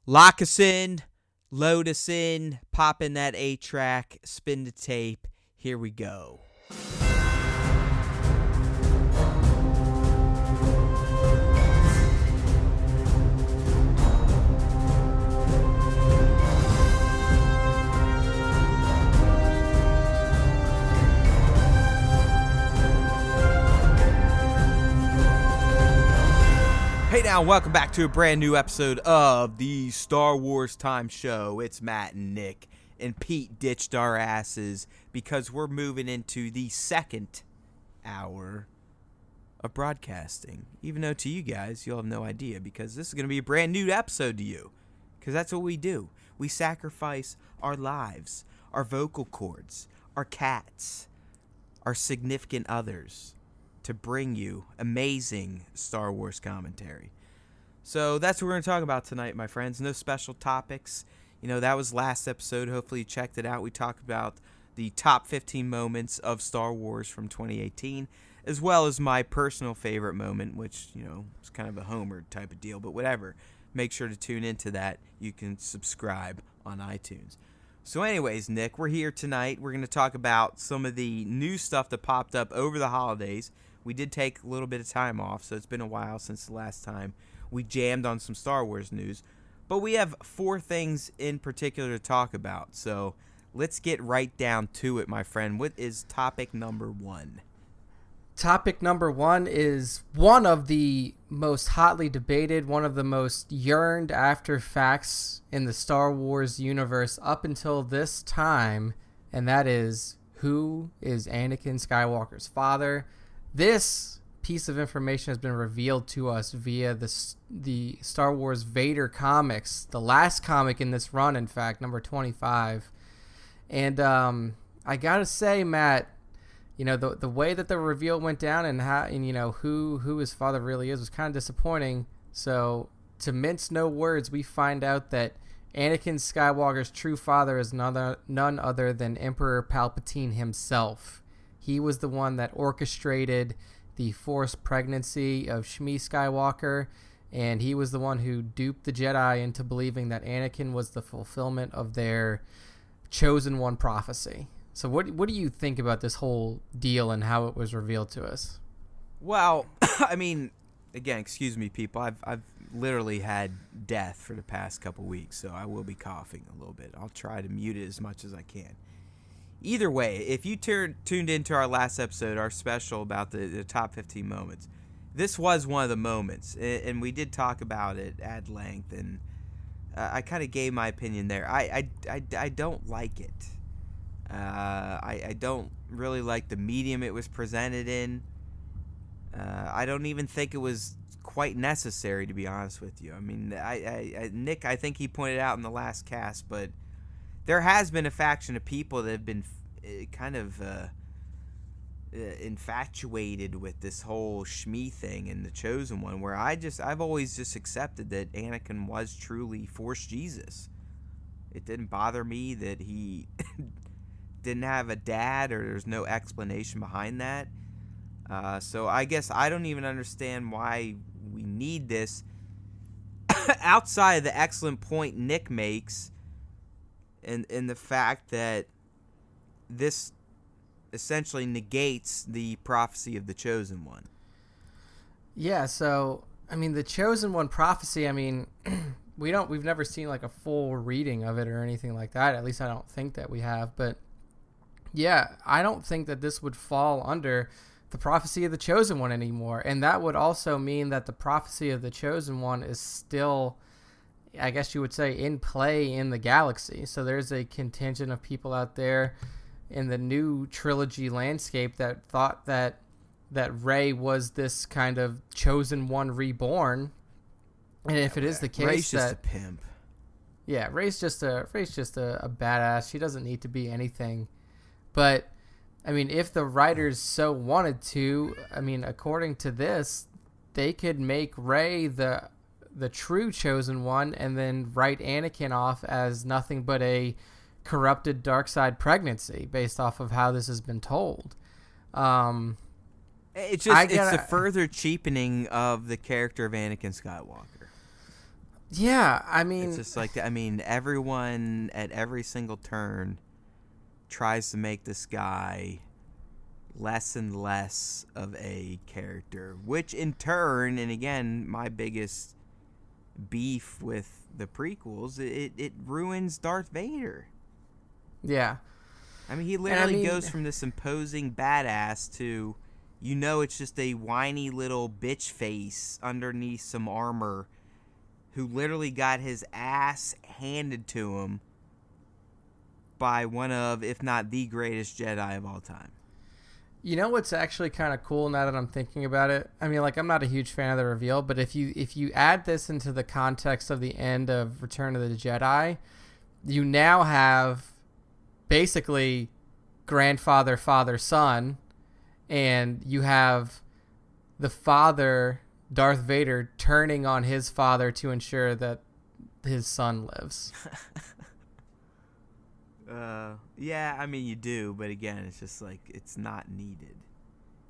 Lock us in, load us in, pop in that 8-track, spin the tape. Here we go. Hey now, welcome back to a brand new episode of the Star Wars Time Show. It's Matt and Nick, and Pete ditched our asses because we're moving into the second hour of broadcasting. Even though to you guys, you'll have no idea because this is going to be a brand new episode to you. Because that's what we do. We sacrifice our lives, our vocal cords, our cats, our significant others to bring you amazing Star Wars commentary. So that's what we're going to talk about tonight, my friends. No special topics. You know, that was last episode. Hopefully you checked it out. We talked about the top 15 moments of Star Wars from 2018, as well as my personal favorite moment, which, you know, is kind of a Homer type of deal, but whatever. Make sure to tune into that. You can subscribe on iTunes. So anyways, Nick, we're here tonight. We're going to talk about some of the new stuff that popped up over the holidays. We did take a little bit of time off, so it's been a while since the last time we jammed on some Star Wars news. But we have 4 things in particular to talk about, so let's get right down to it, my friend. What is topic number 1? Topic number 1 is one of the most hotly debated, one of the most yearned after facts in the Star Wars universe up until this time, and that is, who is Anakin Skywalker's father? This piece of information has been revealed to us via the Star Wars Vader comics, the last comic in this run, in fact, number 25. And I gotta say, Matt, you know, the way that the reveal went down and how, and you know, who his father really is was kind of disappointing. So to mince no words, we find out that Anakin Skywalker's true father is none other than Emperor Palpatine himself. He was the one that orchestrated the forced pregnancy of Shmi Skywalker, and he was the one who duped the Jedi into believing that Anakin was the fulfillment of their chosen one prophecy. So what do you think about this whole deal and how it was revealed to us? Well, I mean, again, excuse me, people. I've literally had death for the past couple weeks, so I will be coughing a little bit. I'll try to mute it as much as I can. Either way, if you tuned into our last episode, our special about the top 15 moments, this was one of the moments, and we did talk about it at length, and I kind of gave my opinion there. I don't like it. I don't really like the medium it was presented in. I don't even think it was quite necessary, to be honest with you. I mean, Nick, I think he pointed out in the last cast, but there has been a faction of people that have been kind of infatuated with this whole Shmi thing and the Chosen One, where I've always just accepted that Anakin was truly Force Jesus. It didn't bother me that he didn't have a dad, or there's no explanation behind that. So I guess I don't even understand why we need this outside of the excellent point Nick makes, and the fact that this essentially negates the prophecy of the Chosen One. Yeah, so I mean, the Chosen One prophecy, I mean, we've never seen like a full reading of it or anything like that. At least I don't think that we have. But yeah, I don't think that this would fall under the prophecy of the Chosen One anymore. And that would also mean that the prophecy of the Chosen One is still, I guess you would say, in play in the galaxy. So there's a contingent of people out there in the new trilogy landscape that thought that Rey was this kind of Chosen One reborn. And if it is the case, Rey's just a pimp. Yeah, Rey's just a badass. She doesn't need to be anything. But I mean, if the writers so wanted to, I mean, according to this, they could make Rey the true Chosen One and then write Anakin off as nothing but a corrupted dark side pregnancy based off of how this has been told. It's a further cheapening of the character of Anakin Skywalker. Yeah, I mean, It's just like, I mean, everyone at every single turn tries to make this guy less and less of a character, which in turn, and again, my biggest beef with the prequels, it ruins Darth Vader. yeah. I mean, he literally goes from this imposing badass to, it's just a whiny little bitch face underneath some armor who literally got his ass handed to him by one of, if not the greatest Jedi of all time. You know what's actually kind of cool now that I'm thinking about it? I mean, like, I'm not a huge fan of the reveal, but if you add this into the context of the end of Return of the Jedi, you now have basically grandfather, father, son, and you have the father, Darth Vader, turning on his father to ensure that his son lives. Yeah, I mean, you do, but again, it's just like, it's not needed.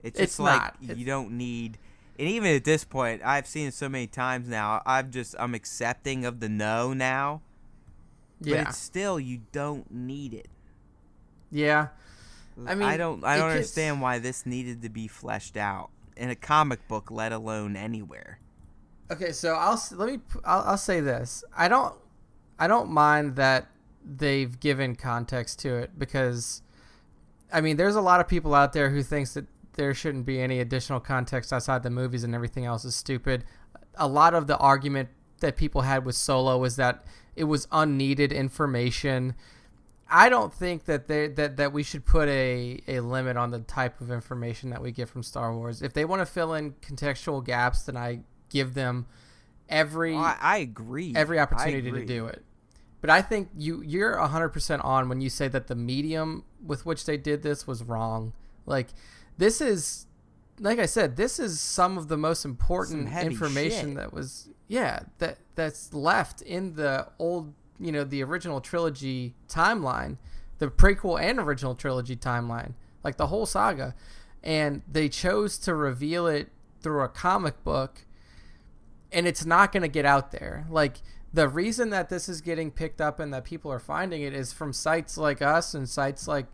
It's just you don't need, and even at this point, I've seen it so many times now, I'm accepting of the no now, but it's still, you don't need it. Yeah. I mean, I don't understand why this needed to be fleshed out in a comic book, let alone anywhere. Okay, so I'll say this. I don't mind that they've given context to it, because I mean, there's a lot of people out there who thinks that there shouldn't be any additional context outside the movies and everything else is stupid. A lot of the argument that people had with Solo was that it was unneeded information. I don't think that we should put a limit on the type of information that we get from Star Wars. If they want to fill in contextual gaps, then I give them I agree. Every opportunity to do it. But I think you're 100% on when you say that the medium with which they did this was wrong. Like, this is, like I said, this is some of the most important information that was, that's left in the old, the original trilogy timeline, the prequel and original trilogy timeline, like the whole saga. And they chose to reveal it through a comic book, and it's not going to get out there. Like, the reason that this is getting picked up and that people are finding it is from sites like us and sites like,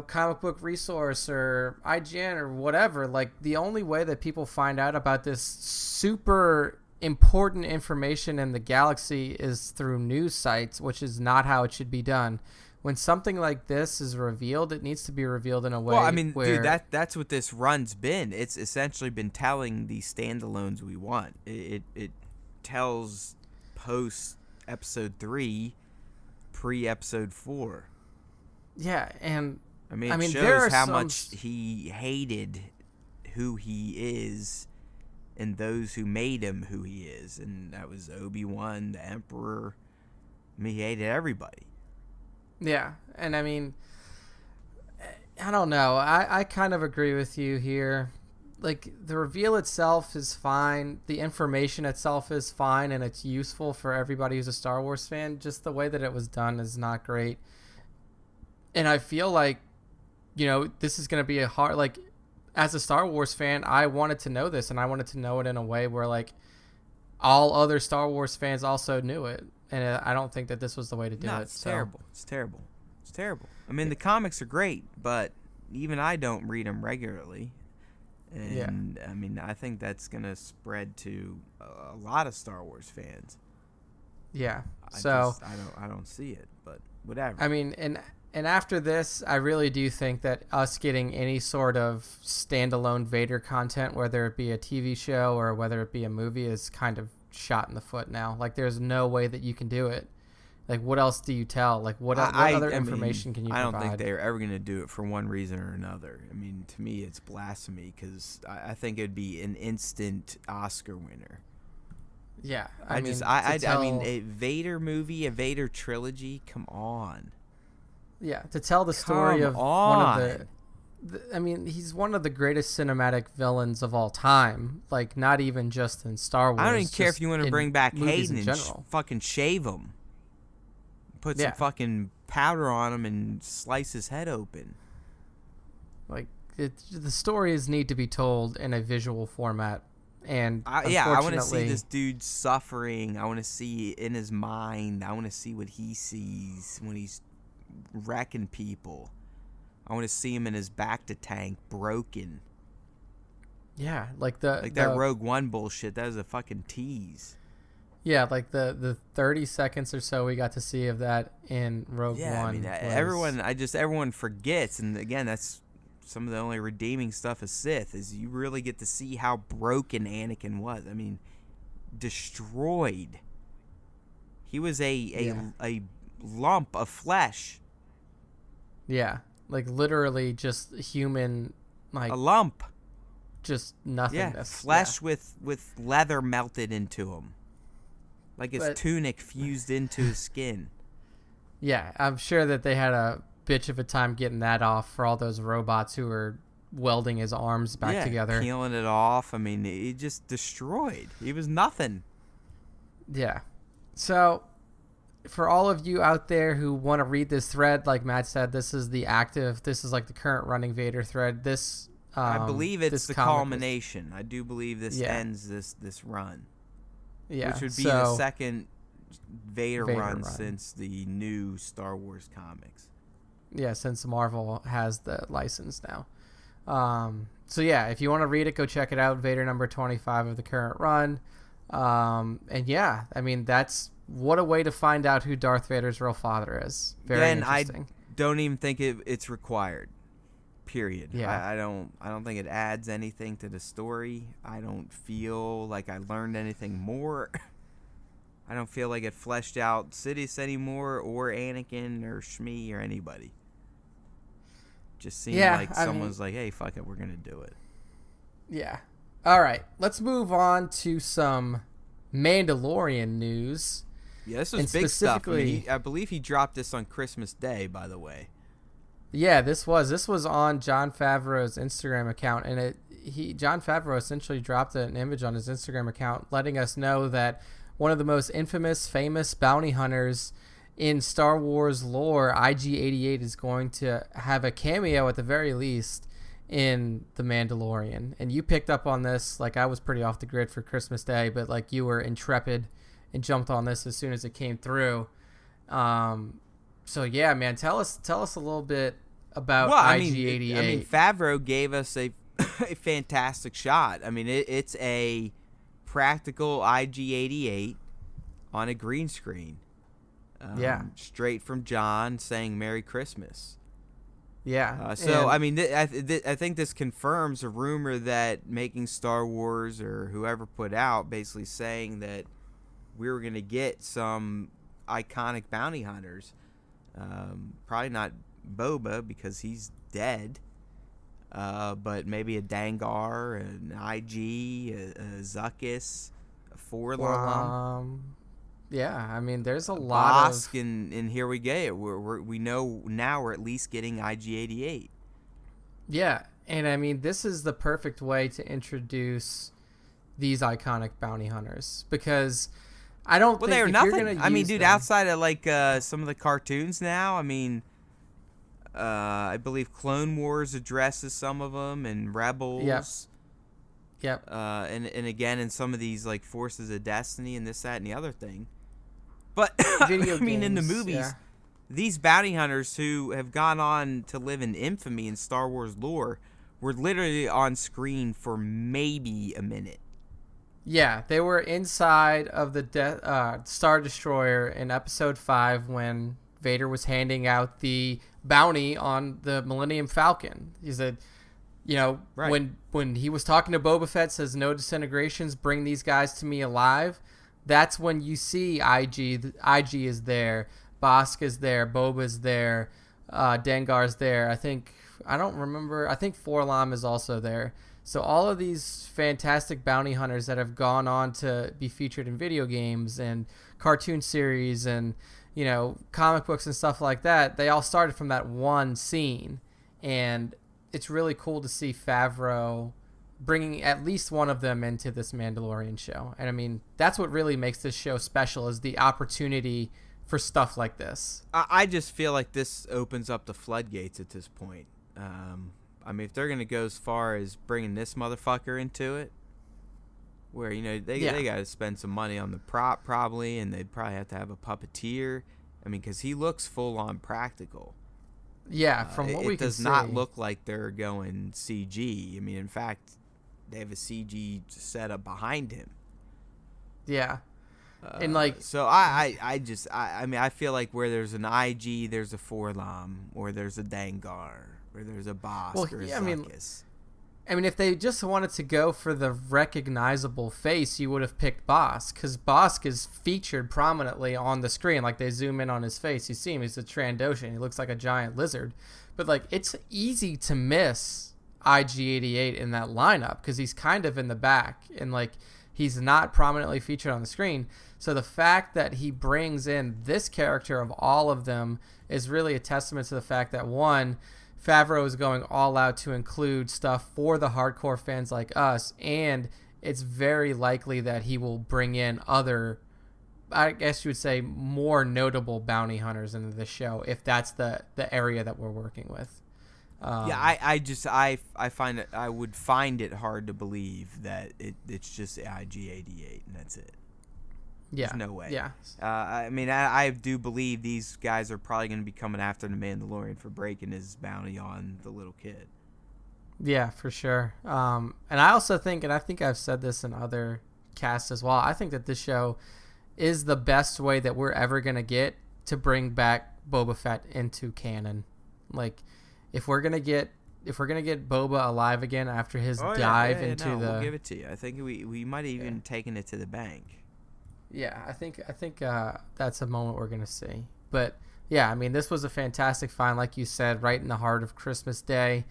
Comic Book Resource or IGN or whatever. Like, the only way that people find out about this super important information in the galaxy is through news sites, which is not how it should be done. When something like this is revealed, it needs to be revealed in a way. Well, I mean, dude, that's what this run's been. It's essentially been telling the standalones we want. It tells post episode 3, pre episode 4. Yeah, and I mean, it shows how much he hated who he is and those who made him who he is, and that was Obi-Wan, the Emperor. I mean, he hated everybody. Yeah, and I mean, I don't know. I kind of agree with you here. Like, the reveal itself is fine. The information itself is fine, and it's useful for everybody who's a Star Wars fan. Just the way that it was done is not great. And I feel like, this is going to be a hard, like, as a Star Wars fan, I wanted to know this, and I wanted to know it in a way where, like, all other Star Wars fans also knew it. And I don't think that this was the way to do it. It's terrible. It's terrible. It's terrible. I mean, the comics are great, but even I don't read them regularly. And, I mean, I think that's going to spread to a lot of Star Wars fans. Yeah. I don't see it, but whatever. I mean, and after this, I really do think that us getting any sort of standalone Vader content, whether it be a TV show or whether it be a movie, is kind of shot in the foot now. Like, there's no way that you can do it. Like, what else do you tell? Like, what other information can you provide? I don't think they're ever going to do it for one reason or another. I mean, to me, it's blasphemy, because I think it'd be an instant Oscar winner. Yeah. I mean, a Vader movie, a Vader trilogy, come on. Yeah, to tell the story of one of I mean, he's one of the greatest cinematic villains of all time. Like, not even just in Star Wars. I don't even care if you want to bring back Hayden and fucking shave him. Put some fucking powder on him and slice his head open. Like, the stories need to be told in a visual format And I want to see unfortunately, this dude suffering. I want to see in his mind. I want to see what he sees when he's wrecking people. I want to see him in his bacta tank broken. yeah, like that Rogue One bullshit. That was a fucking tease. Yeah, like the 30 seconds or so we got to see of that in Rogue One. I mean, everyone forgets, and again, that's some of the only redeeming stuff of Sith is you really get to see how broken Anakin was. I mean, destroyed. He was a lump of flesh. Yeah, like literally just human, like a lump, just nothingness. Flesh with leather melted into him, like his tunic fused into his skin. Yeah, I'm sure that they had a bitch of a time getting that off for all those robots who were welding his arms back together, peeling it off. I mean, he just destroyed. He was nothing. Yeah. So, for all of you out there who want to read this thread, like Matt said, this is like the current running Vader thread. I believe it's the culmination. I do believe this ends this run. Yeah. Which would be the second Vader run since the new Star Wars comics. Yeah, since Marvel has the license now. So yeah, if you want to read it, go check it out. Vader number 25 of the current run. And yeah, I mean, what a way to find out who Darth Vader's real father is. Very interesting. I don't even think it's required. Period. Yeah. I don't think it adds anything to the story. I don't feel like I learned anything more. I don't feel like it fleshed out Sidious anymore, or Anakin, or Shmi, or anybody. Just seemed like someone's like, hey, fuck it, we're going to do it. Yeah. All right, let's move on to some Mandalorian news. Yeah, this was big stuff. I believe he dropped this on Christmas Day, by the way. Yeah, this was on Jon Favreau's Instagram account, and Jon Favreau essentially dropped an image on his Instagram account letting us know that one of the most famous bounty hunters in Star Wars lore, IG-88, is going to have a cameo at the very least in The Mandalorian. And you picked up on this. Like, I was pretty off the grid for Christmas Day, but like you were intrepid and jumped on this as soon as it came through. So yeah, man, tell us a little bit about IG-88. I mean, Favreau gave us a fantastic shot. I mean, it's a practical IG-88 on a green screen. Straight from John saying Merry Christmas. Yeah. I mean, I think this confirms a rumor that Making Star Wars or whoever put out basically saying that we were going to get some iconic bounty hunters. Probably not Boba because he's dead. But maybe a Dangar, an IG, a Zuckuss, a Forlom. Yeah, I mean, there's a lot Bosk, and here we go. We know now we're at least getting IG-88. Yeah, and I mean, this is the perfect way to introduce these iconic bounty hunters because I don't think they're if nothing. You're gonna I mean, use dude, them, outside of like some of the cartoons now, I mean, I believe Clone Wars addresses some of them and Rebels. Yep. And again in some of these like Forces of Destiny and this, that, and the other thing. But Video I mean, in the games, movies, these bounty hunters who have gone on to live in infamy in Star Wars lore were literally on screen for maybe a minute. Yeah, they were inside of the Star Destroyer in Episode 5 when Vader was handing out the bounty on the Millennium Falcon. He said, when he was talking to Boba Fett, says no disintegrations, bring these guys to me alive. That's when you see IG. IG is there, Bosk is there, Boba's there, Dengar's there. I don't remember. I think Forlom is also there. So all of these fantastic bounty hunters that have gone on to be featured in video games and cartoon series and comic books and stuff like that, they all started from that one scene. And it's really cool to see Favreau bringing at least one of them into this Mandalorian show. And I mean, that's what really makes this show special, is the opportunity for stuff like this. I just feel like this opens up the floodgates at this point. I mean, if they're going to go as far as bringing this motherfucker into it, where they got to spend some money on the prop probably, and they'd probably have to have a puppeteer. I mean, because he looks full on practical. Yeah, from what we can see, it does not look like they're going CG. I mean, in fact, they have a CG setup behind him. Yeah, and like, so I mean, I feel like where there's an IG, there's a Forlom, or there's a Dangar, or there's a Bosk, or a Zuckuss. I mean, if they just wanted to go for the recognizable face, you would have picked Bosk, because Bosk is featured prominently on the screen. Like, they zoom in on his face, you see him, he's a Trandoshan, he looks like a giant lizard. But like, it's easy to miss IG-88 in that lineup, because he's kind of in the back, and like, he's not prominently featured on the screen. So the fact that he brings in this character of all of them is really a testament to the fact that, one, Favreau is going all out to include stuff for the hardcore fans like us, and it's very likely that he will bring in other, I guess you would say, more notable bounty hunters into the show, if that's the area that we're working with. I find it, I would find it hard to believe that it's just IG-88 and that's it. Yeah, there's no way. Yeah. I mean, I do believe these guys are probably going to be coming after the Mandalorian for breaking his bounty on the little kid. Yeah, for sure. And I also think, and I think I've said this in other casts as well, I think that this show is the best way that we're ever going to get to bring back Boba Fett into canon. Like, if we're gonna get Boba alive again after his dive into we'll give it to you. I think we might have even taken it to the bank. Yeah, I think that's a moment we're gonna see. But yeah, I mean, this was a fantastic find, like you said, right in the heart of Christmas Day,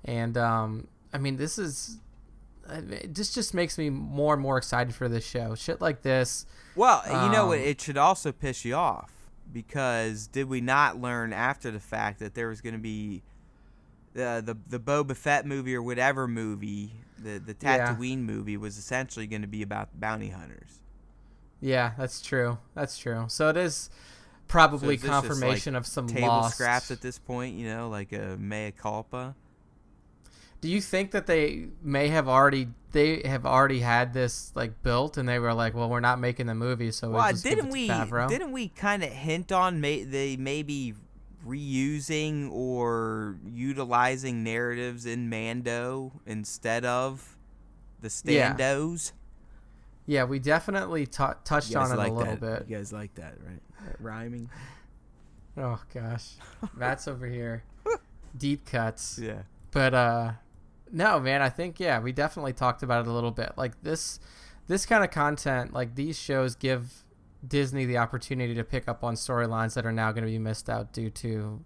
and I mean, this just makes me more and more excited for this show. Shit like this. Well, you know what? It should also piss you off, because did we not learn after the fact that there was going to be the Boba Fett movie or whatever movie, the Tatooine movie, was essentially going to be about bounty hunters. Yeah, that's true. So it is probably so is confirmation like of some table lost scraps at this point, like a mea culpa. Do you think that they have already had this like built, and they were like, well, we're not making the movie, so we'll just give it to Favreau? Didn't we kind of hint on they may be reusing or utilizing narratives in Mando instead of the standos? Yeah, we definitely touched on it a little bit. You guys like that, right? That rhyming. Oh gosh, Matt's over here. Deep cuts. Yeah. But no, man, I think we definitely talked about it a little bit. Like this kind of content, like these shows give Disney the opportunity to pick up on storylines that are now going to be missed out due to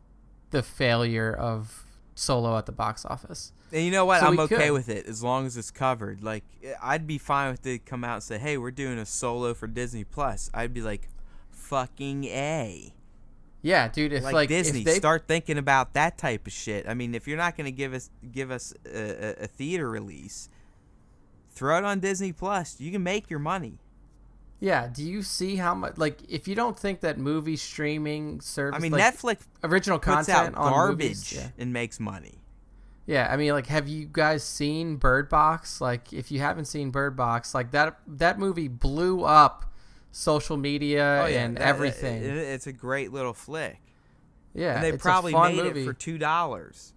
the failure of Solo at the box office. And you know what? So I'm okay with it as long as it's covered. Like, I'd be fine if they come out and say, hey, we're doing a Solo for Disney Plus. I'd be like, fucking A. Yeah, dude. If like Disney, if they start thinking about that type of shit. I mean, if you're not going to give us a theater release, throw it on Disney Plus. You can make your money. Yeah. Do you see how much? Like, if you don't think that movie streaming service, I mean, like, Netflix original puts content out on garbage movies, and makes money. Yeah, I mean, like, have you guys seen Bird Box? Like, if you haven't seen Bird Box, like that movie blew up social media and everything. It's a great little flick. Yeah, and they probably made it for $2.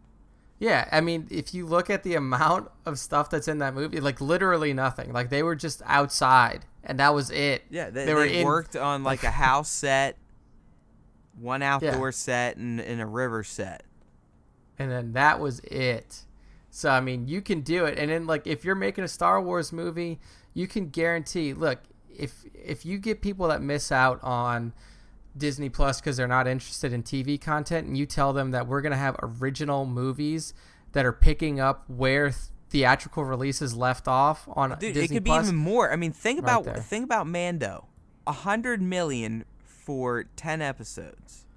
Yeah, I mean, if you look at the amount of stuff that's in that movie, like literally nothing. Like they were just outside, and that was it. Yeah, they worked on like a house set, one outdoor set, and a river set. And then that was it. So, I mean, you can do it. And then, like, if you're making a Star Wars movie, you can guarantee, look, if you get people that miss out on Disney Plus because they're not interested in TV content, and you tell them that we're going to have original movies that are picking up where theatrical releases left off on Disney Plus. It could be even more. I mean, think about Mando. $100 million for 10 episodes.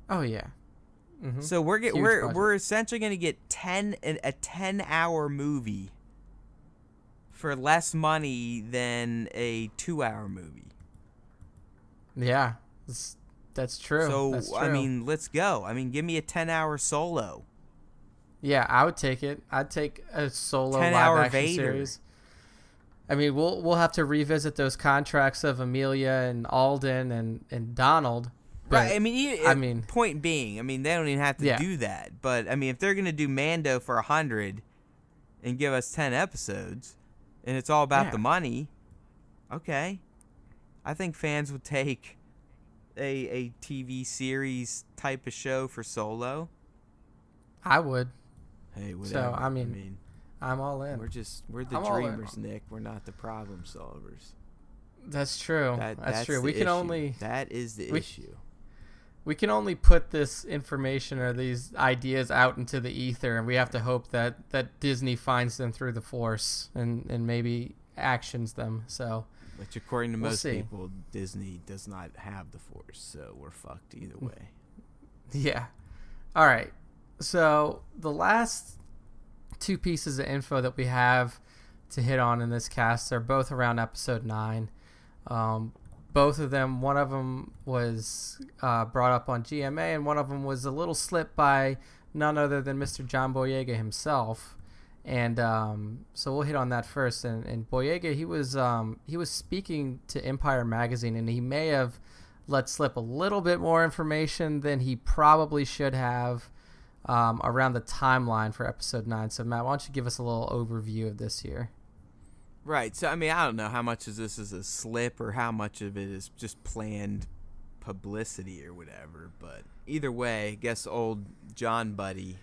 Oh, yeah. Mm-hmm. So we're essentially going to get a 10-hour movie for less money than a 2-hour movie. Yeah, that's true. So that's true. I mean, let's go. I mean, give me a 10-hour Solo. Yeah, I would take it. I'd take a Solo 10-hour live action Vader series. I mean, we'll have to revisit those contracts of Amelia and Alden and Donald. Right. I mean, point being, they don't even have to do that. But if they're gonna do Mando for 100 and give us 10 episodes, and it's all about the money, okay, I think fans would take a TV series type of show for Solo. I would. Hey, whatever. So I'm all in. We're the dreamers, Nick. We're not the problem solvers. That's true. That's true. That is the issue. We can only put this information or these ideas out into the ether, and we have to hope that Disney finds them through the Force and maybe actions them. So, which according to most people, Disney does not have the Force, so we're fucked either way. Yeah. All right. So the last two pieces of info that we have to hit on in this cast are both around episode 9. Both of them, one of them was brought up on GMA, and one of them was a little slip by none other than Mr. John Boyega himself. And so we'll hit on that first. And Boyega, he was speaking to Empire Magazine, and he may have let slip a little bit more information than he probably should have around the timeline for episode 9. So Matt, why don't you give us a little overview of this here? Right. So, I don't know how much of this is a slip or how much of it is just planned publicity or whatever. But either way, I guess old John Buddy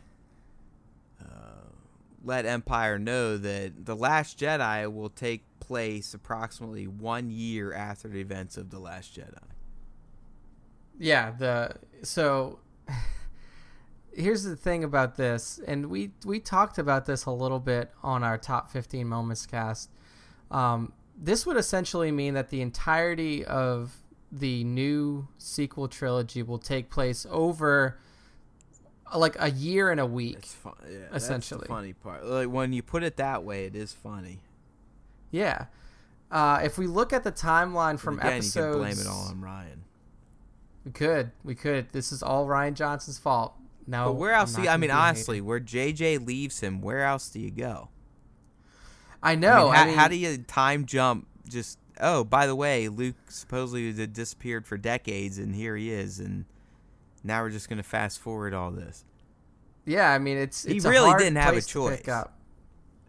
let Empire know that The Last Jedi will take place approximately 1 year after the events of The Last Jedi. Yeah. So here's the thing about this, and we talked about this a little bit on our Top 15 Moments cast. This would essentially mean that the entirety of the new sequel trilogy will take place over like a year and a week. That's fun. Yeah, essentially. That's the funny part. Like when you put it that way, it is funny. Yeah. If we look at the timeline from episodes, you can blame it all on Ryan. We could. This is all Ryan Johnson's fault. No. But where else do you? Honestly, where JJ leaves him, where else do you go? I know. How do you time jump? Just by the way, Luke supposedly disappeared for decades, and here he is, and now we're just gonna fast forward all this. Yeah, it's he a really hard didn't have a place to choice. pick up.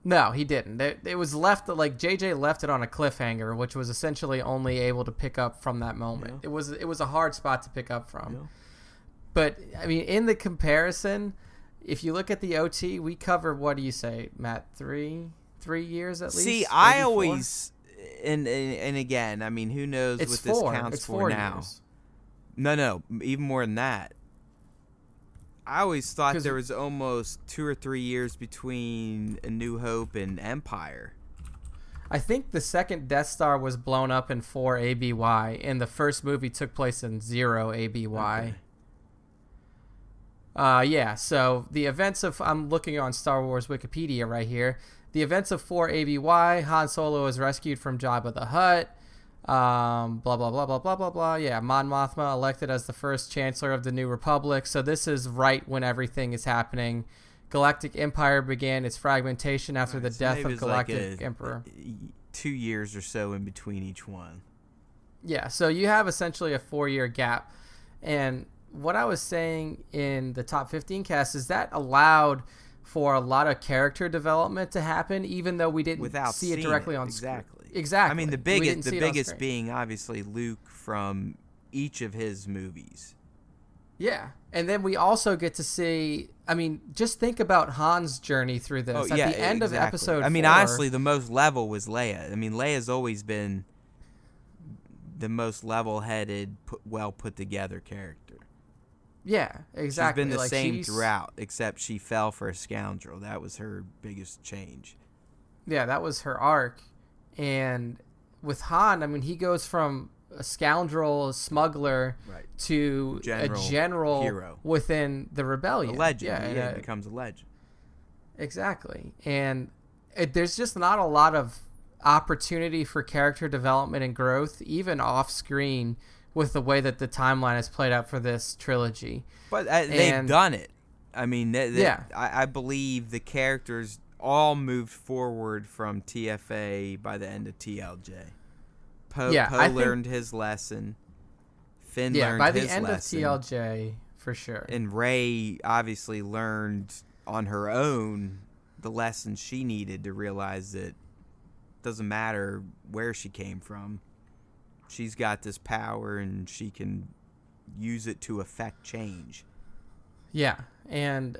No, he didn't. It was left like JJ left it on a cliffhanger, which was essentially only able to pick up from that moment. Yeah. It was a hard spot to pick up from. Yeah. But in the comparison, if you look at the OT, we cover, what do you say, Matt? 3 years at least. See, I always and again, who knows what this counts for now? Years. No, even more than that. I always thought there was almost 2 or 3 years between A New Hope and Empire. I think the second Death Star was blown up in 4 ABY, and the first movie took place in 0 ABY. Okay. Yeah, so the events of... I'm looking on Star Wars Wikipedia right here. The events of 4 ABY, Han Solo is rescued from Jabba the Hutt. Blah, blah, blah, blah, blah, blah, blah. Yeah, Mon Mothma elected as the first Chancellor of the New Republic. So this is right when everything is happening. Galactic Empire began its fragmentation after the death of Galactic Emperor. 2 years or so in between each one. Yeah, so you have essentially a 4-year gap. And what I was saying in the Top 15 cast is that allowed for a lot of character development to happen, even though we didn't see it directly on screen. Exactly. The biggest being obviously Luke from each of his movies. Yeah, and then we also get to see. Just think about Han's journey through this. At the end of episode 4, honestly, the most level was Leia. Leia's always been the most level-headed, well put together character. Yeah, exactly. She's been the same throughout, except she fell for a scoundrel. That was her biggest change. Yeah, that was her arc. And with Han, he goes from a scoundrel, a smuggler, to a general hero within the rebellion. A legend. Yeah, he becomes a legend. Exactly. And there's just not a lot of opportunity for character development and growth, even off screen, with the way that the timeline has played out for this trilogy. But they've done it. I believe the characters all moved forward from TFA by the end of TLJ. Poe learned his lesson. Finn learned by the his end lesson. of TLJ, for sure. And Rey obviously learned on her own the lessons she needed to realize that it doesn't matter where she came from. She's got this power and she can use it to affect change. Yeah, and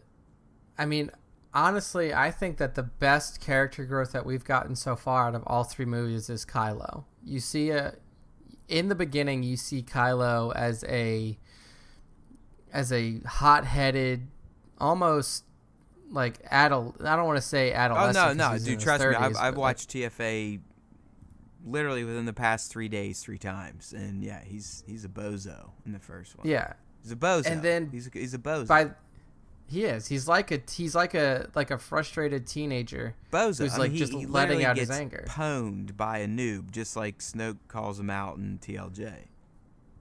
I mean, honestly, I think that the best character growth that we've gotten so far out of all three movies is Kylo. You see in the beginning, you see Kylo as a hot-headed, almost like I don't want to say adolescent. Oh no, dude, trust 30s, me. I've watched TFA literally within the past 3 days 3 times, and yeah, he's a bozo in the first one. Yeah, he's a bozo, and then he's a bozo. He is. He's like a frustrated teenager. Bozo. Who's like just letting out his anger. Pwned by a noob, just like Snoke calls him out in TLJ.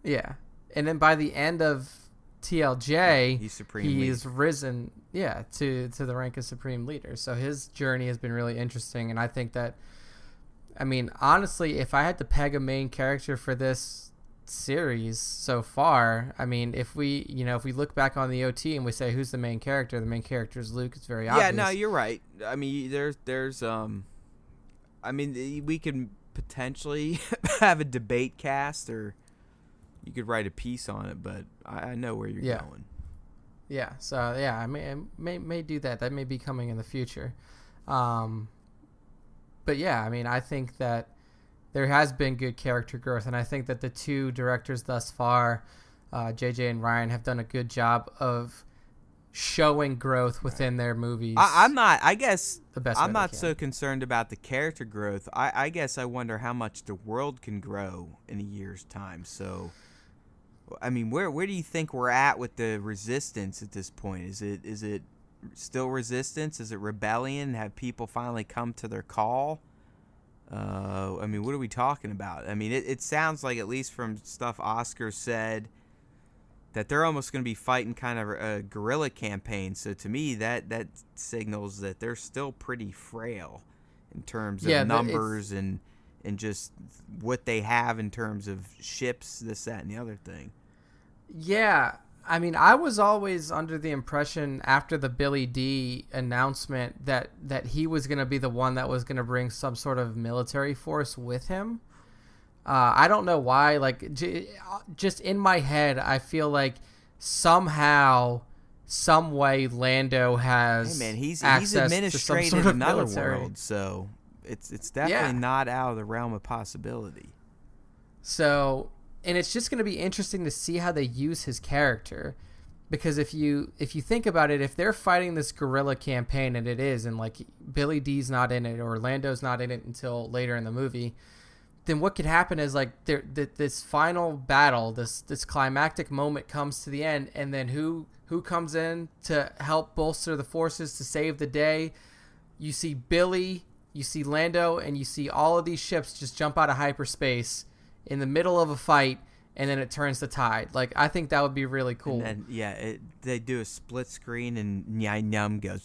Yeah, and then by the end of TLJ, he's risen. Yeah, to the rank of Supreme Leader. So his journey has been really interesting, and I think that, I mean, honestly, if I had to peg a main character for this series so far, I mean, if we look back on the OT and we say who's the main character is Luke. It's very obvious. Yeah, no, you're right. I mean, there's I mean, we can potentially have a debate cast, or you could write a piece on it, but I know where you're going. Yeah, so yeah, I may do that. That may be coming in the future. But yeah, I mean, I think that there has been good character growth, and I think that the two directors thus far, JJ and Ryan, have done a good job of showing growth within their movies. I'm not so concerned about the character growth. I guess I wonder how much the world can grow in a year's time. So, I mean, where do you think we're at with the resistance at this point? Is it still resistance? Is it rebellion? Have people finally come to their call? I mean, what are we talking about? I mean, it sounds like, at least from stuff Oscar said, that they're almost going to be fighting kind of a guerrilla campaign. So to me, that signals that they're still pretty frail in terms of numbers and just what they have in terms of ships, this, that, and the other thing. Yeah. I mean, I was always under the impression after the Billy D announcement that he was going to be the one that was going to bring some sort of military force with him. I don't know why. Like, just in my head, I feel like somehow, some way, Lando has. Hey man, he's sort administrated of another military. world, so it's definitely not out of the realm of possibility. So. And it's just going to be interesting to see how they use his character, because if you think about it, if they're fighting this guerrilla campaign, and it is, and like Billy D's not in it or Lando's not in it until later in the movie, then what could happen is like this final battle, this climactic moment comes to the end, and then who comes in to help bolster the forces to save the day? You see Billy, you see Lando, and you see all of these ships just jump out of hyperspace in the middle of a fight, and then it turns the tide. Like, I think that would be really cool. And then, they do a split screen, and Nyam goes,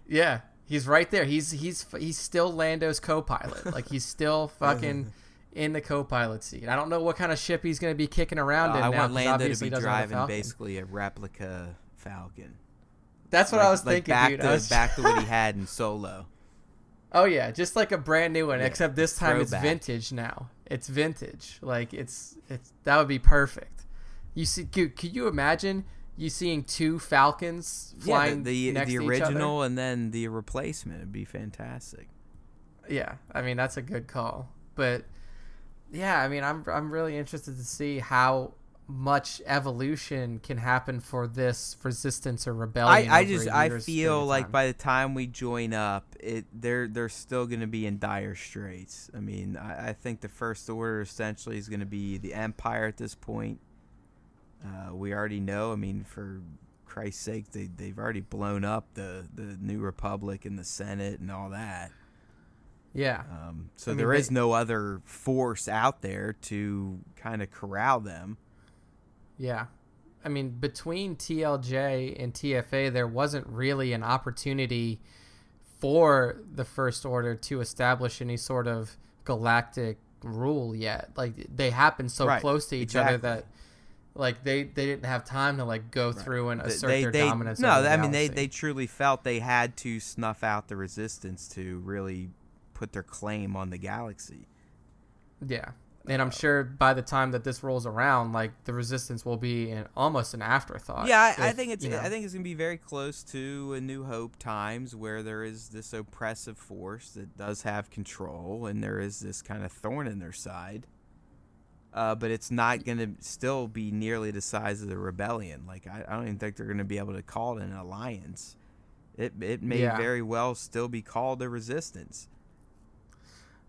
yeah, he's right there. He's still Lando's co-pilot. Like, he's still fucking in the co-pilot seat. I don't know what kind of ship he's going to be kicking around in now. I want Lando to be driving basically a replica Falcon. That's what I was thinking, dude. Back to what he had in Solo. Oh yeah, just like a brand new one, except this time throwback. It's vintage now. It's vintage. Like it's that would be perfect. You see, could you imagine you seeing two Falcons flying next to each other? The original and then the replacement would be fantastic. Yeah, I mean that's a good call. But yeah, I mean I'm really interested to see how much evolution can happen for this resistance or rebellion. I feel like by the time we join up, they're still going to be in dire straits. I mean, I think the First Order essentially is going to be the Empire at this point. We already know. I mean, for Christ's sake, they've already blown up the New Republic and the Senate and all that. Yeah. So there is no other force out there to kind of corral them. Yeah. I mean, between TLJ and TFA, there wasn't really an opportunity for the First Order to establish any sort of galactic rule yet. Like, they happen so close to each other that, like, they didn't have time to, like, go through and assert their dominance. No, over the I mean, galaxy. they truly felt they had to snuff out the Resistance to really put their claim on the galaxy. Yeah. And I'm sure by the time that this rolls around, like, the Resistance will be almost an afterthought. Yeah, I think it's gonna be very close to A New Hope times, where there is this oppressive force that does have control, and there is this kind of thorn in their side. But it's not gonna still be nearly the size of the rebellion. Like, I don't even think they're gonna be able to call it an alliance. It may very well still be called a Resistance.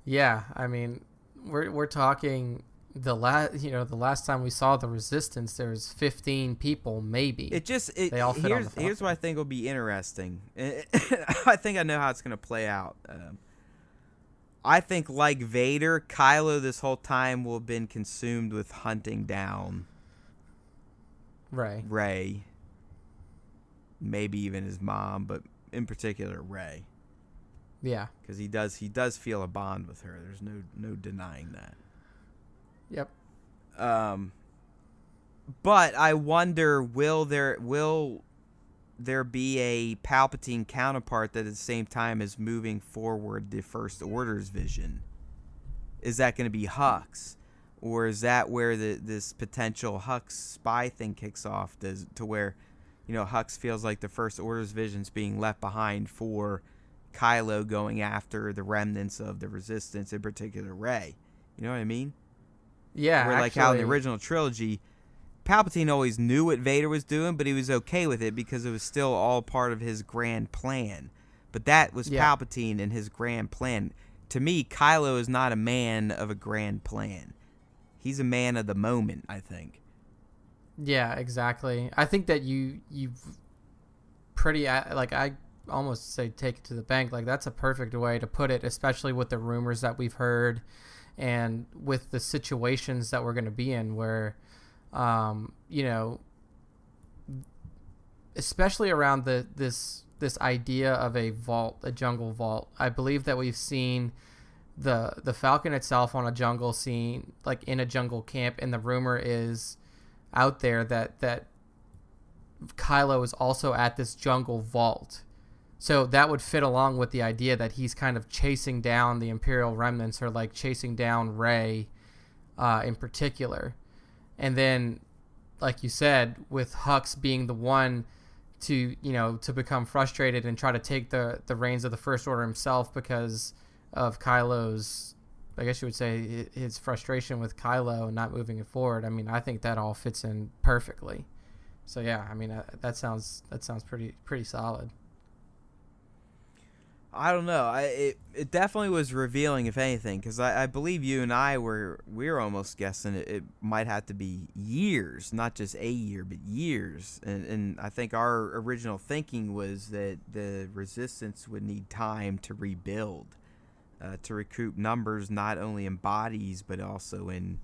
Yeah, I mean, we're talking the last time we saw the Resistance, there was 15 people, maybe. They all fit on the Falcon. Here's what I think will be interesting. I think I know how it's going to play out. I think, like Vader, Kylo this whole time will have been consumed with hunting down Rey, maybe even his mom, but in particular Rey. Yeah, because he does feel a bond with her. There's no denying that. Yep. But I wonder, will there be a Palpatine counterpart that at the same time is moving forward the First Order's vision? Is that going to be Hux, or is that where this potential Hux spy thing kicks off? To where, Hux feels like the First Order's vision's being left behind for Kylo going after the remnants of the Resistance, in particular Rey. You know what I mean? Yeah. Where, like, how in the original trilogy, Palpatine always knew what Vader was doing, but he was okay with it because it was still all part of his grand plan. But that was Palpatine and his grand plan. To me, Kylo is not a man of a grand plan. He's a man of the moment, I think. Yeah, exactly. I think that you've pretty, like, I almost say take it to the bank. Like, that's a perfect way to put it, especially with the rumors that we've heard and with the situations that we're going to be in where, especially around this idea of a vault, a jungle vault. I believe that we've seen the Falcon itself on a jungle scene, like in a jungle camp, and the rumor is out there that Kylo is also at this jungle vault. So that would fit along with the idea that he's kind of chasing down the Imperial remnants, or like chasing down Rey in particular. And then, like you said, with Hux being the one to become frustrated and try to take the reins of the First Order himself because of Kylo's, I guess you would say, his frustration with Kylo and not moving it forward. I mean, I think that all fits in perfectly. So yeah, I mean, that sounds pretty solid. I don't know. It definitely was revealing, if anything, because I believe you and I were almost guessing it might have to be years, not just a year, but years. And I think our original thinking was that the Resistance would need time to rebuild, to recoup numbers, not only in bodies but also in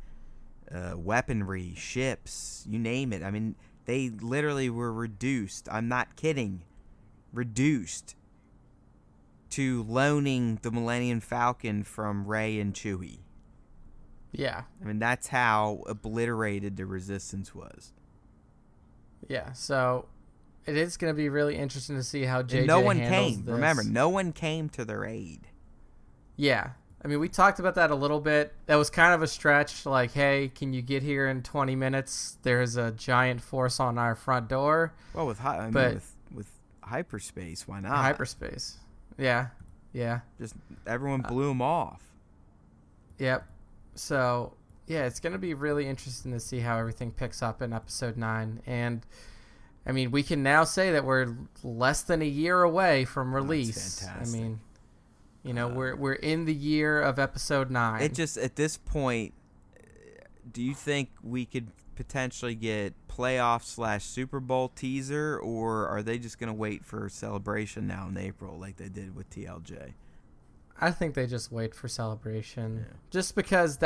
weaponry, ships, you name it. I mean, they literally were reduced. I'm not kidding. Reduced to loaning the Millennium Falcon from Rey and Chewie. Yeah. I mean, that's how obliterated the Resistance was. Yeah, so it is going to be really interesting to see how JJ and no one handles came. this. Remember, no one came to their aid. Yeah. I mean, we talked about that a little bit. That was kind of a stretch, like, hey, can you get here in 20 minutes? There's a giant force on our front door. Well, with hyperspace, why not? Hyperspace. Yeah. Just everyone blew them off. Yep. So, yeah, it's going to be really interesting to see how everything picks up in Episode 9. And, I mean, we can now say that we're less than a year away from release. That's fantastic. I mean, we're in the year of Episode 9. It just, at this point, do you think we could potentially get playoff/Super Bowl teaser, or are they just going to wait for Celebration now in April like they did with TLJ? I think they just wait for Celebration. Yeah. Just because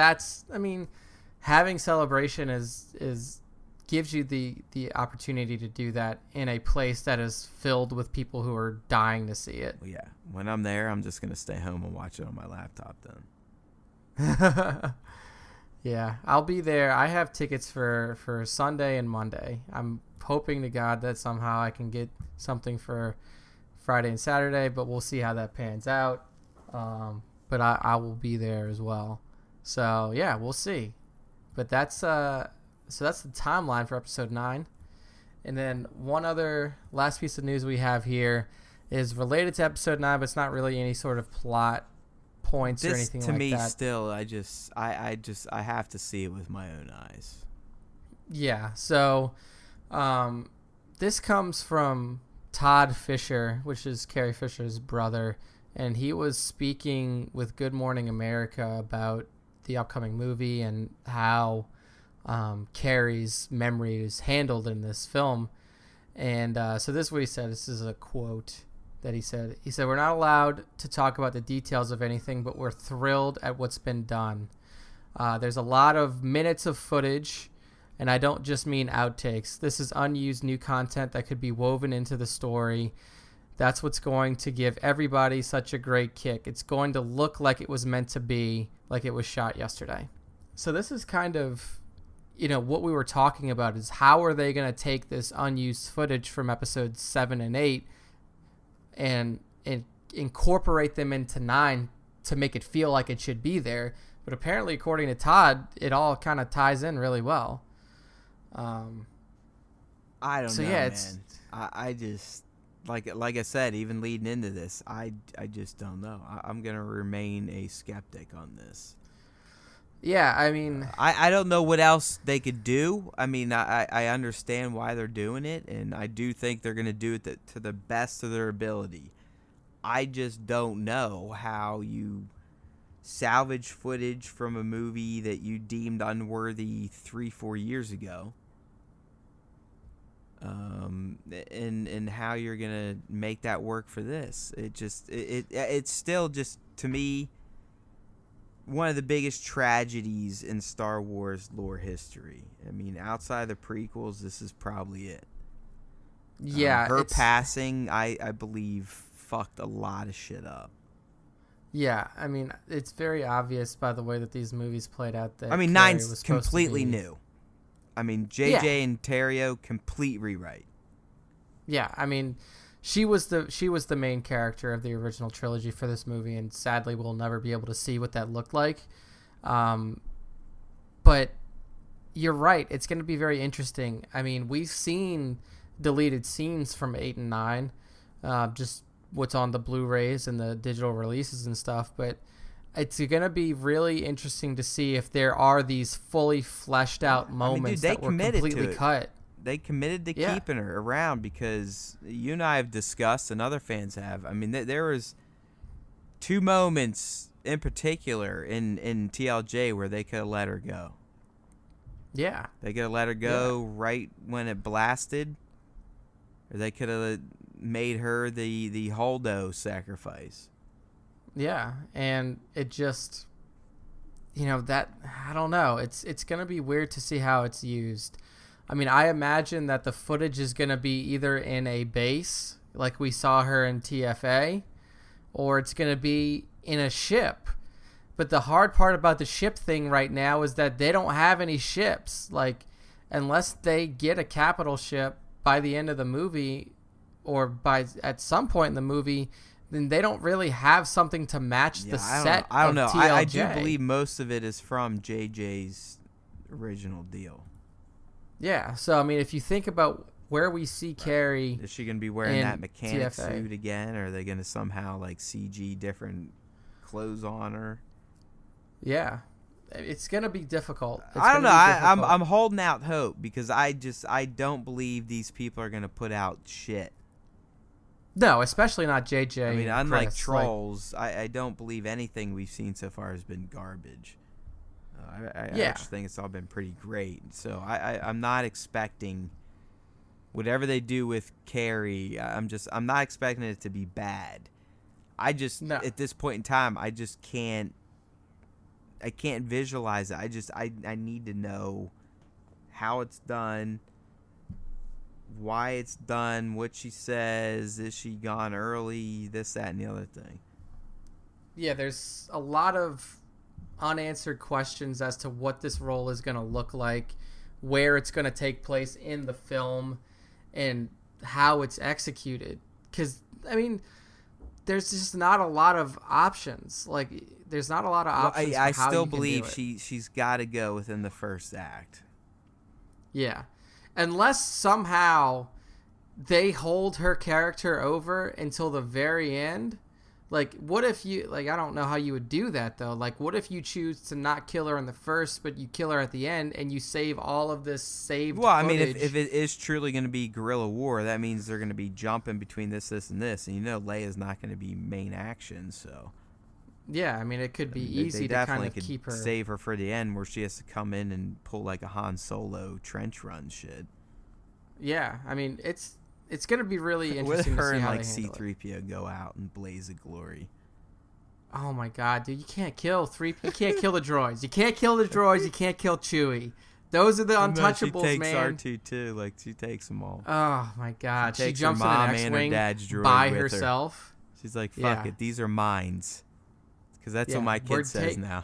having Celebration is gives you the opportunity to do that in a place that is filled with people who are dying to see it. Well, yeah. When I'm there, I'm just going to stay home and watch it on my laptop then. Yeah, I'll be there. I have tickets for Sunday and Monday. I'm hoping to God that somehow I can get something for Friday and Saturday, but we'll see how that pans out. But I will be there as well. So yeah, we'll see. But that's the timeline for episode 9. And then one other last piece of news we have here is related to episode 9, but it's not really any sort of plot points or anything like that. To me, still, I have to see it with my own eyes. Yeah. So, this comes from Todd Fisher, which is Carrie Fisher's brother, and he was speaking with Good Morning America about the upcoming movie and how Carrie's memory is handled in this film. And so this is what he said. This is a quote that he said. He said, "We're not allowed to talk about the details of anything, but we're thrilled at what's been done. There's a lot of minutes of footage, and I don't just mean outtakes. This is unused new content that could be woven into the story. That's what's going to give everybody such a great kick. It's going to look like it was meant to be, like it was shot yesterday." So this is kind of, what we were talking about is how are they going to take this unused footage from episodes 7 and 8 and incorporate them into 9 to make it feel like it should be there. But apparently, according to Todd, it all kind of ties in really well. I don't know, man. I just, like I said, even leading into this, I just don't know. I'm going to remain a skeptic on this. Yeah, I mean... I don't know what else they could do. I mean, I understand why they're doing it, and I do think they're going to do it to the best of their ability. I just don't know how you salvage footage from a movie that you deemed unworthy 3-4 years ago, and how you're going to make that work for this. It's still just, to me, one of the biggest tragedies in Star Wars lore history. I mean, outside of the prequels, this is probably it. Yeah. Her passing, I believe, fucked a lot of shit up. Yeah, I mean, it's very obvious by the way that these movies played out that Carrie 9's completely new. I mean, JJ and Terrio, complete rewrite. Yeah, I mean, she was the main character of the original trilogy for this movie, and sadly we'll never be able to see what that looked like. But you're right, it's going to be very interesting. I mean, we've seen deleted scenes from 8 and 9, just what's on the Blu-rays and the digital releases and stuff, but it's going to be really interesting to see if there are these fully fleshed out moments that were completely cut. They committed to keeping her around because you and I have discussed, and other fans have. I mean, there was 2 moments in particular in TLJ where they could have let her go. Yeah. They could have let her go right when it blasted, or they could have made her the Holdo sacrifice. Yeah, and it just, that, I don't know. It's going to be weird to see how it's used. I mean, I imagine that the footage is going to be either in a base, like we saw her in TFA, or it's going to be in a ship. But the hard part about the ship thing right now is that they don't have any ships. Like, unless they get a capital ship by the end of the movie, or at some point in the movie, then they don't really have something to match the set. I don't know. I do believe most of it is from JJ's original deal. Yeah, so I mean, if you think about where we see Carrie, is she going to be wearing that mechanic TFA suit again, or are they going to somehow like CG different clothes on her? Yeah, it's going to be difficult. I don't know. I'm holding out hope because I don't believe these people are going to put out shit. No, especially not JJ. I mean, unlike Trolls, I don't believe anything we've seen so far has been garbage. I actually think it's all been pretty great. So I'm not expecting whatever they do with Carrie. I'm not expecting it to be bad. At this point in time, I just can't visualize it. I need to know how it's done, why it's done, what she says, is she gone early, this, that, and the other thing. Yeah, there's a lot of unanswered questions as to what this role is going to look like, where it's going to take place in the film, and how it's executed. Because, I mean, there's just not a lot of options. Like, there's not a lot of options. I for how still you can believe do it. she's got to go within the first act. Yeah. Unless somehow they hold her character over until the very end. Like, what if you, like, I don't know how you would do that, though. Like, what if you choose to not kill her in the first, but you kill her at the end, and you save all of this saved Well, I footage? mean, if it is truly going to be guerrilla war, that means they're going to be jumping between this, and this. And, you know, Leia's not going to be main action, so. Yeah, I mean, it could be easy they to kind of could keep her. save her for the end where she has to come in and pull, like, a Han Solo trench run shit. Yeah, I mean, it's going to be really With interesting her to see and, how like, they handle it. C-3PO go out and blaze of glory. Oh my god, dude! You can't kill the droids. You can't kill the droids. You can't kill Chewie. Those are the untouchables, she takes man. R2 like she takes them all. Oh my god, she takes jumps her in mom an and her X-wing dad's droid by with her. herself. She's like, Yeah. fuck it, these are mines. Because that's what my kid says now.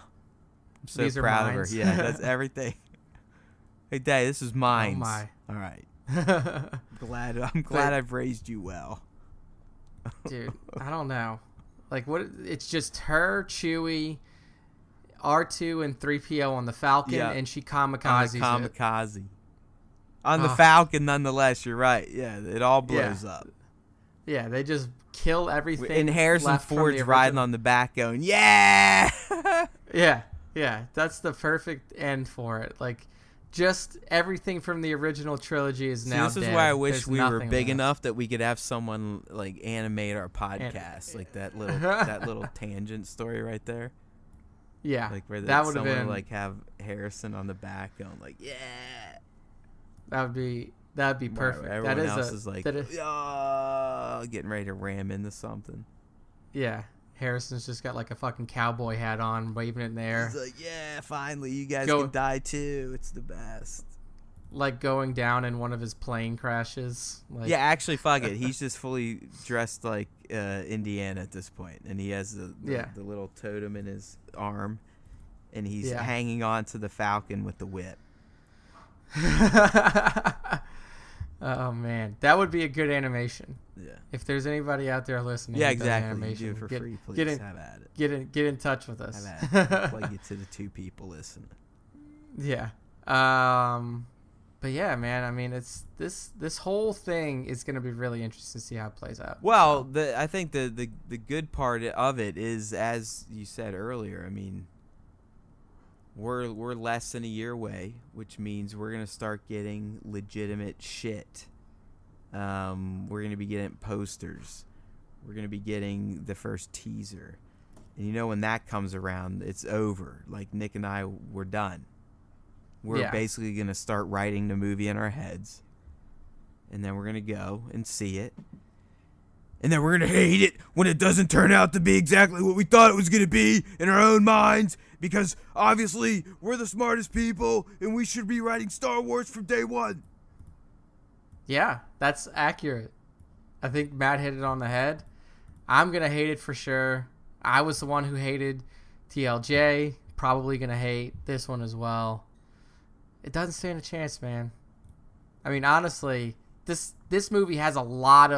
I'm so These are proud of her. mines. Yeah, that's everything. Hey, Dad, this is mines. Oh my. All right. I'm glad I've raised you well. Dude, I don't know. Like, what? It's just her, Chewie, R2, and 3PO on the Falcon, and she kamikazes On the it. kamikaze. On the Falcon, nonetheless, you're right. Yeah, it all blows Yeah. up. Yeah, they just kill everything. And Harrison left from the Ford's riding original. on the back going, yeah! Yeah, that's the perfect end for it. Like, just everything from the original trilogy is now This is dead. why I wish There's we were nothing big left. enough that we could have someone like animate our podcast, like that little tangent story right there. Yeah, Like where that would have someone been would, like have Harrison on the back going like, yeah. that'd be perfect. Everyone That is else is like, getting ready to ram into something. Yeah, Harrison's just got like a fucking cowboy hat on, waving it in the air. He's like, yeah, finally, you guys can die too. It's the best. Like going down in one of his plane crashes. Like, Yeah, actually, fuck it. He's just fully dressed like Indiana at this point, and he has the little totem in his arm, and he's hanging on to the Falcon with the whip. Oh man, that would be a good animation. Yeah. If there's anybody out there listening, Yeah, with that exactly. Animation, You do it for free, please. Have at it. Get in touch with us. Have at it. Plug you to the two people listening. Yeah. But yeah, man. I mean, it's this whole thing is going to be really interesting to see how it plays out. Well, I think the good part of it is, as you said earlier. I mean, we're less than a year away, which means we're gonna start getting legitimate shit. We're gonna be getting posters. We're gonna be getting the first teaser, and you know when that comes around, it's over. Like Nick and I, we're done. We're basically gonna start writing the movie in our heads, and then we're gonna go and see it. And then we're going to hate it when it doesn't turn out to be exactly what we thought it was going to be in our own minds. Because, obviously, we're the smartest people, and we should be writing Star Wars from day one. Yeah, that's accurate. I think Matt hit it on the head. I'm going to hate it for sure. I was the one who hated TLJ. Probably going to hate this one as well. It doesn't stand a chance, man. I mean, honestly, this movie has a lot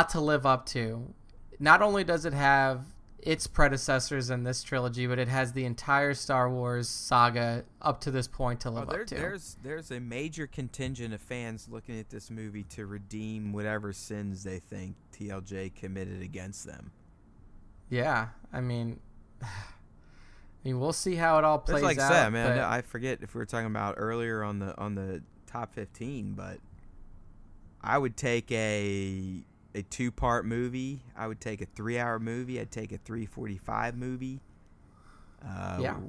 to live up to. Not only does it have its predecessors in this trilogy, but it has the entire Star Wars saga up to this point to live up to. There's a major contingent of fans looking at this movie to redeem whatever sins they think TLJ committed against them. Yeah, I mean, we'll see how it all plays out. It's like I said, man, I forget if we were talking about earlier on the top 15, but I would take a 2-part movie. I would take a 3-hour movie. I'd take a 3:45 movie.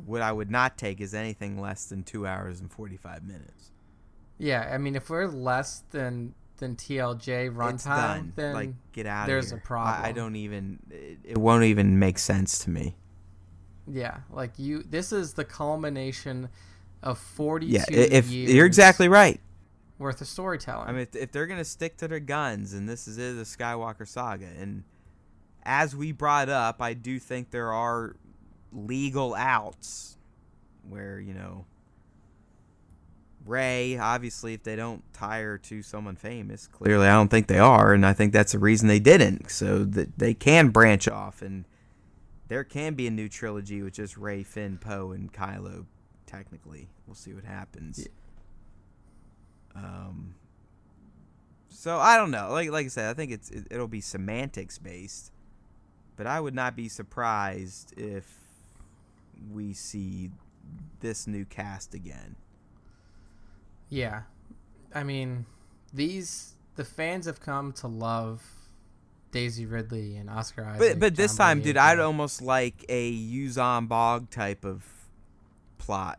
What I would not take is anything less than 2 hours and 45 minutes. Yeah, I mean, if we're less than TLJ runtime, then like, get out of here. there's a problem. I don't even. It won't even make sense to me. Yeah, like this is the culmination of 42 Yeah, if years you're exactly right. worth of storytelling. I mean, if they're going to stick to their guns, and this is the Skywalker saga, and as we brought up, I do think there are legal outs where, Rey, obviously, if they don't tie her to someone famous, clearly I don't think they are, and I think that's the reason they didn't, so that they can branch off, and there can be a new trilogy with just Rey, Finn, Poe, and Kylo, technically. We'll see what happens. Yeah. So I don't know. Like I said, I think it'll be semantics based, but I would not be surprised if we see this new cast again. Yeah, I mean, the fans have come to love Daisy Ridley and Oscar Isaac. But this John time, dude, Boyega. I'd almost like a Yuzan Bog type of plot.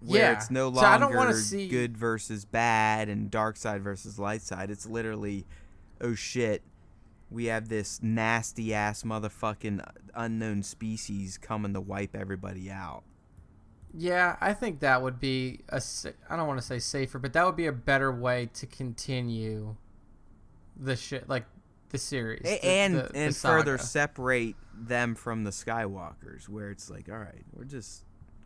Where it's no longer I don't want to see good versus bad and dark side versus light side. It's literally, oh shit, we have this nasty ass motherfucking unknown species coming to wipe everybody out. Yeah, I think that would be I don't want to say safer, but that would be a better way to continue the series And further saga. separate them from the Skywalkers, where it's like, all right, we're just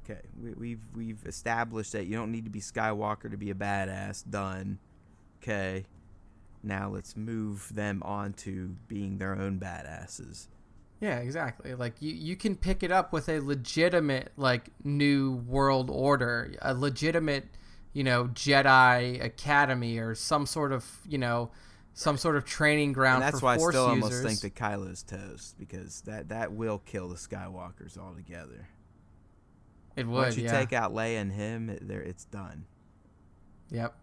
okay. We've established that you don't need to be Skywalker to be a badass. Done. Okay. Now let's move them on to being their own badasses. Yeah, exactly. Like you can pick it up with a legitimate new world order, a legitimate, Jedi academy or some sort of training ground And that's for why Force I still users. almost think that Kylo's toast, because that will kill the Skywalkers altogether. It would. Once you yeah. take out Leia and him, it's done. Yep.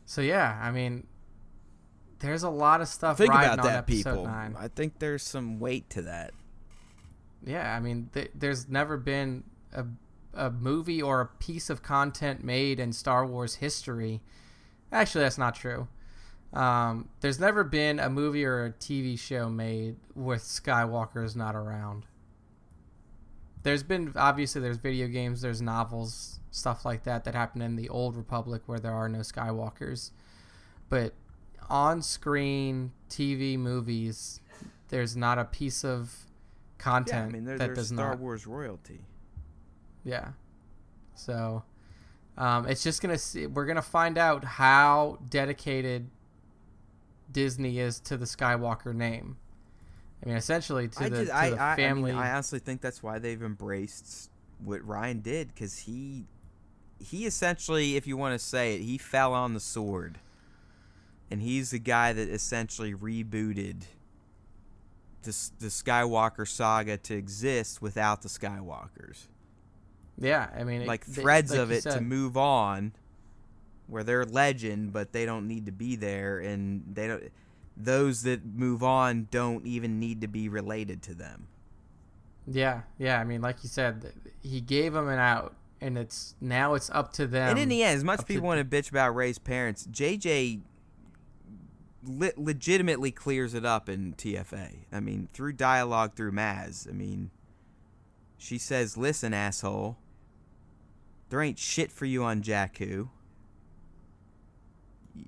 So yeah, I mean, there's a lot of stuff. Think riding about on that, episode people. 9. I think there's some weight to that. Yeah, I mean, there's never been a movie or a piece of content made in Star Wars history. Actually, that's not true. There's never been a movie or a TV show made with Skywalkers not around. There's video games, there's novels, stuff like that happened in the Old Republic where there are no Skywalkers. But on-screen TV movies, there's not a piece of content that does Star not. Wars royalty. Yeah. So, it's just we're gonna find out how dedicated Disney is to the Skywalker name. I mean, essentially to the family. I honestly think that's why they've embraced what Ryan did, because he essentially, if you want to say it, he fell on the sword, and he's the guy that essentially rebooted the Skywalker saga to exist without the Skywalkers. Yeah, I mean, threads of it to move on, where they're legend, but they don't need to be there, and they don't. Those that move on don't even need to be related to them. Yeah. I mean, like you said, he gave them an out, and now it's up to them. And in the end, as much people want to bitch about Rey's parents, JJ legitimately clears it up in TFA. I mean, through dialogue, through Maz. I mean, she says, "Listen, asshole, there ain't shit for you on Jakku.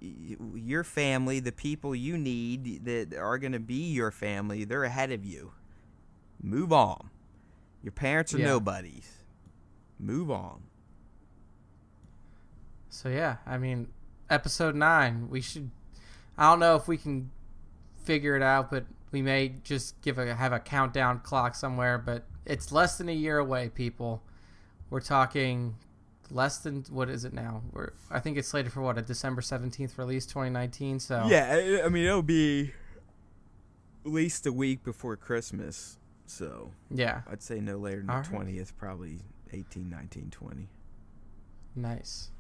Your family, the people you need that are going to be your family, they're ahead of you. Move on. Your parents are nobodies. Move on." So yeah, I mean, episode 9, I don't know if we can figure it out, but we may just have a countdown clock somewhere, but it's less than a year away, people. We're talking less than, what is it now? I think it's slated for a December 17th release, 2019. So yeah, I mean, it'll be at least a week before Christmas. So yeah, I'd say no later than the 20th, probably 18, 19, 20. Nice.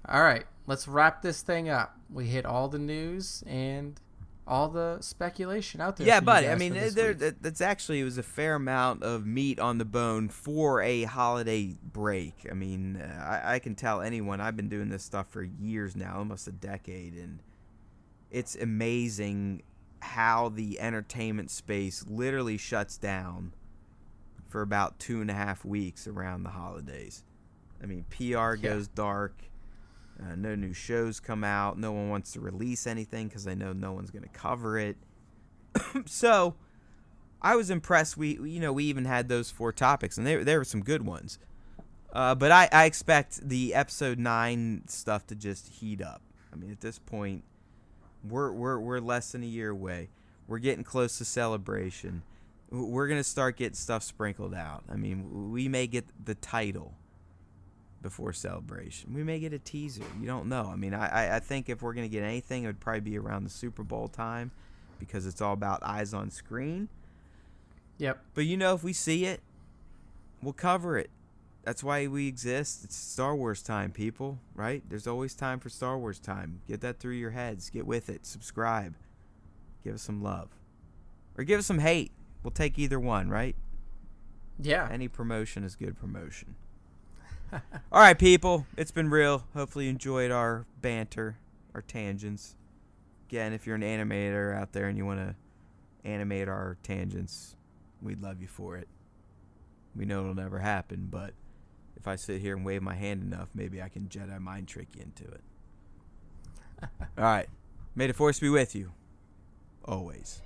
All right, let's wrap this thing up. We hit all the news and all the speculation out there. Yeah, buddy. I mean, it was a fair amount of meat on the bone for a holiday break. I mean, I can tell anyone. I've been doing this stuff for years now, almost a decade, and it's amazing how the entertainment space literally shuts down for about 2.5 weeks around the holidays. I mean, PR goes dark. No new shows come out. No one wants to release anything because they know no one's going to cover it. So I was impressed. We even had those 4 topics, and there were some good ones. But I expect the episode 9 stuff to just heat up. I mean, at this point, we're less than a year away. We're getting close to Celebration. We're gonna start getting stuff sprinkled out. I mean, we may get the title before Celebration. We may get a teaser. You don't know. I mean, I think if we're gonna get anything, it would probably be around the Super Bowl time, because it's all about eyes on screen. Yep. But if we see it, we'll cover it. That's why we exist. It's Star Wars time, people, right? There's always time for Star Wars time. Get that through your heads. Get with it. Subscribe. Give us some love. Or give us some hate. We'll take either one, right? Yeah. Any promotion is good promotion. All right, people. It's been real. Hopefully you enjoyed our banter, our tangents. Again, if you're an animator out there and you want to animate our tangents, we'd love you for it. We know it'll never happen, but if I sit here and wave my hand enough, maybe I can Jedi mind trick you into it. All right. May the Force be with you. Always.